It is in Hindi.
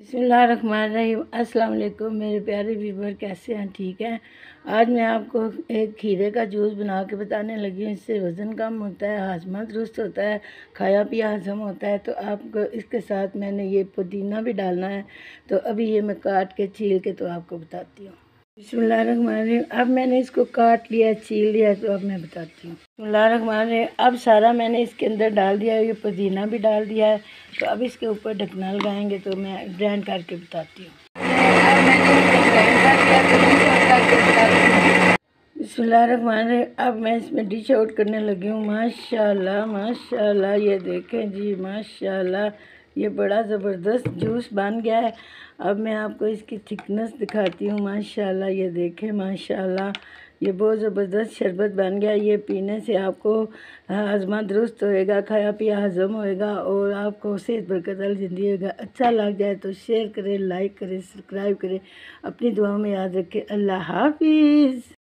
बिस्मिल्लाहिर्रहमानिर्रहीम। अस्सलाम वालेकुम मेरे प्यारे व्यूवर, कैसे हैं? ठीक हैं। आज मैं आपको एक खीरे का जूस बना के बताने लगी हूँ। इससे वज़न कम होता है, हाजमा दुरुस्त होता है, खाया पिया हज़म होता है। तो आपको इसके साथ मैंने ये पुदीना भी डालना है। तो अभी ये मैं काट के छील के तो आपको बताती हूँ। बिस्मिल्लाहिर्रहमानिर्रहीम। अब मैंने इसको काट लिया, छील लिया, तो अब मैं बताती हूँ। बिस्मिल्लाहिर्रहमानिर्रहीम। अब सारा मैंने इसके अंदर डाल दिया है, ये पुदीना भी डाल दिया है। तो अब इसके ऊपर ढकना लगाएंगे तो मैं ग्राइंड करके बताती हूँ। अब मैंने इसको ग्राइंड कर दिया तो डिश आउट करके बताती हूँ। बिस्मिल्लाहिर्रहमानिर्रहीम। अब मैं इसमें डिश आउट करने लगी हूँ। माशाल्लाह माशाल्लाह, ये देखें जी, माशाल्लाह ये बड़ा ज़बरदस्त जूस बन गया है। अब मैं आपको इसकी थिकनेस दिखाती हूँ। माशाल्लाह ये देखें, माशाल्लाह ये बहुत ज़बरदस्त शरबत बन गया। ये पीने से आपको हज़मा दुरुस्त होएगा, खाया पिया हज़म होएगा और आपको सेहत बरकत वाली ज़िंदगी होगा। अच्छा लग जाए तो शेयर करें, लाइक करें, सब्सक्राइब करें। अपनी दुआओं में याद रखें। अल्लाह हाफ़िज़।